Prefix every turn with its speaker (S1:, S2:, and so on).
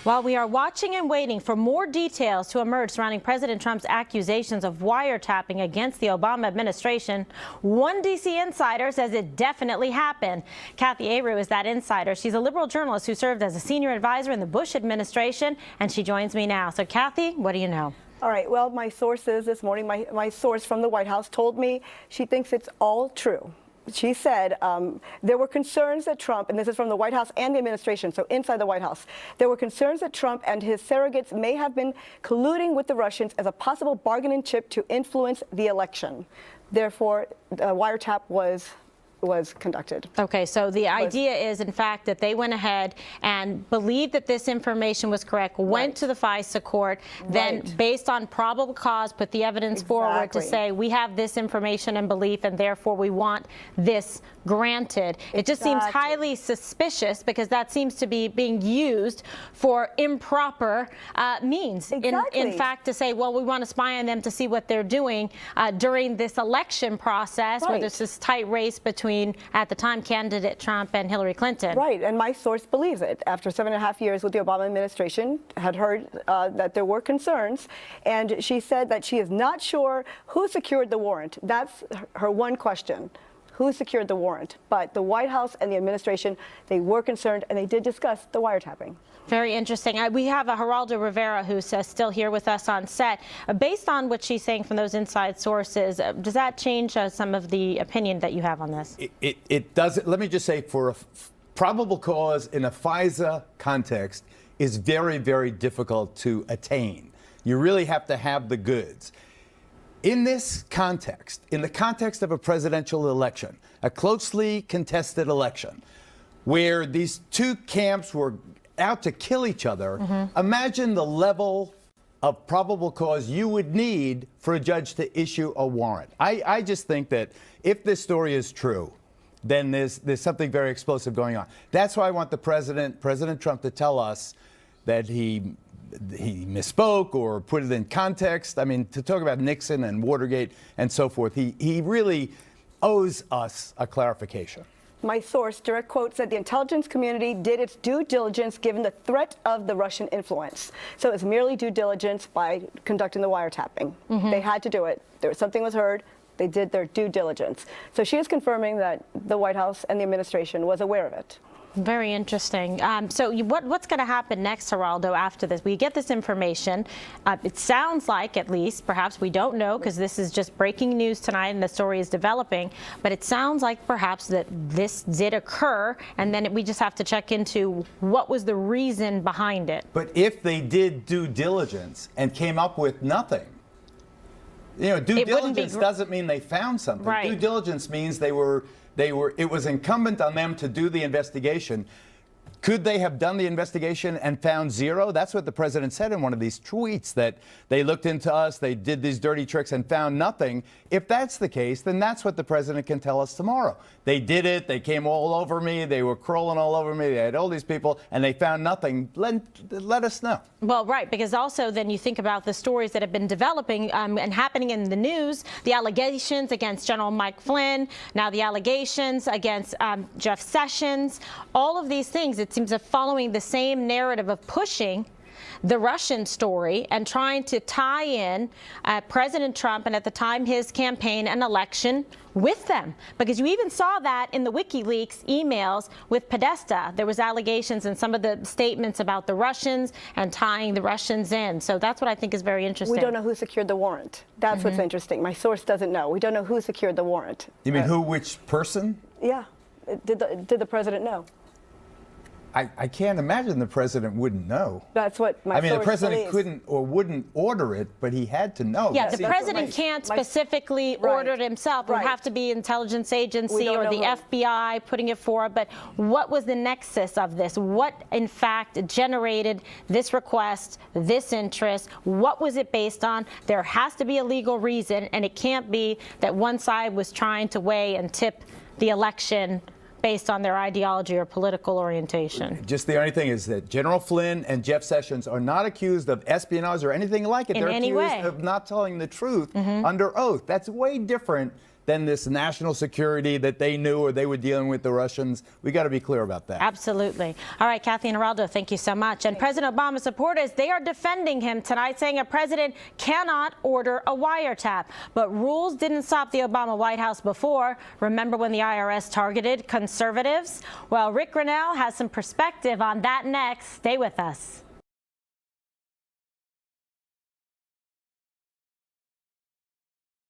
S1: While we are watching and waiting for more details to emerge surrounding President Trump's accusations of wiretapping against the Obama administration, one D.C. insider says it definitely happened. Kathy Abreu is that insider. She's a liberal journalist who served as a senior advisor in the Bush administration, and she joins me now. So, Kathy, what do you know?
S2: All right. Well, my sources this morning, my source from the White House told me she thinks it's all true. She said there were concerns that Trump, and this is from the White House and the administration, so inside the White House, there were concerns that Trump and his surrogates may have been colluding with the Russians as a possible bargaining chip to influence the election. Therefore, the wiretap was conducted.
S1: Okay, so the idea is, in fact, that they went ahead and believed that this information was correct, went to the FISA court, then based on probable cause, put the evidence forward to say, we have this information and belief, and therefore we want this granted. It just seems highly suspicious because that seems to be being used for improper means. In fact, to say, well, we want to spy on them to see what they're doing during this election process where there's this tight race between, at the time, candidate Trump and Hillary Clinton.
S2: Right, and my source believes it. After 7.5 years with the Obama administration, had heard that there were concerns, and she said that she is not sure who secured the warrant. That's her one question. Who secured the warrant? But the White House and the administration, they were concerned, and they did discuss the wiretapping.
S1: Very interesting. We have a Geraldo Rivera who's still here with us on set. Based on what she's saying from those inside sources, does that change some of the opinion that you have on this?
S3: It does. Let me just say, for a probable cause in a FISA context is very, very difficult to attain. You really have to have the goods. In this context, in the context of a presidential election, a closely contested election, where these two camps were out to kill each other, imagine the level of probable cause you would need for a judge to issue a warrant. I just think that if this story is true, then there's something very explosive going on. That's why I want President Trump, to tell us that he misspoke or put it in context. I mean, to talk about Nixon and Watergate and so forth, he really owes us a clarification.
S2: My source, direct quote, said the intelligence community did its due diligence given the threat of the Russian influence. So it's merely due diligence by conducting the wiretapping. They had to do it. Something was heard. They did their due diligence. So she is confirming that the White House and the administration was aware of it.
S1: Very interesting. So what's going to happen next, Geraldo, after this? We get this information. It sounds like, at least, perhaps we don't know because this is just breaking news tonight and the story is developing, but it sounds like perhaps that this did occur, and then we just have to check into what was the reason behind it.
S3: But if they did due diligence and came up with nothing, you know, due diligence doesn't mean they found something.
S1: Right.
S3: Due diligence means it was incumbent on them to do the investigation. Could they have done the investigation and found zero? That's what the president said in one of these tweets, that they looked into us, they did these dirty tricks and found nothing. If that's the case, then that's what the president can tell us tomorrow. They did it, they came all over me, they were crawling all over me, they had all these people, and they found nothing. Let us know.
S1: Well, right, because also then you think about the stories that have been developing and happening in the news, the allegations against General Mike Flynn, now the allegations against Jeff Sessions, all of these things, it seems, are following the same narrative of pushing the Russian story and trying to tie in President Trump and, at the time, his campaign and election with them. Because you even saw that in the WikiLeaks emails with Podesta. There was allegations and some of the statements about the Russians and tying the Russians in. So that's what I think is very interesting.
S2: We don't know who secured the warrant. That's what's interesting. My source doesn't know. We don't know who secured the warrant.
S3: You mean who, which person?
S2: Yeah. Did the president know?
S3: I can't imagine the president wouldn't know.
S2: That's what my source
S3: the president
S2: believes.
S3: Couldn't or wouldn't order it, but he had to know.
S1: Yeah, the president can't specifically order it himself. It would have to be intelligence agency or the FBI putting it forward. But what was the nexus of this? What, in fact, generated this request, this interest? What was it based on? There has to be a legal reason, and it can't be that one side was trying to weigh and tip the election based on their ideology or political orientation.
S3: Just the only thing is that General Flynn and Jeff Sessions are not accused of espionage or anything like it. They're accused of not telling the truth under oath. That's way different than this national security that they knew or they were dealing with the Russians. We got to be clear about that.
S1: Absolutely. All right, Kathleen Araldo, thank you so much. And President Obama's supporters, they are defending him tonight, saying a president cannot order a wiretap. But rules didn't stop the Obama White House before. Remember when the IRS targeted conservatives? Well, Rick Grinnell has some perspective on that next. Stay with us.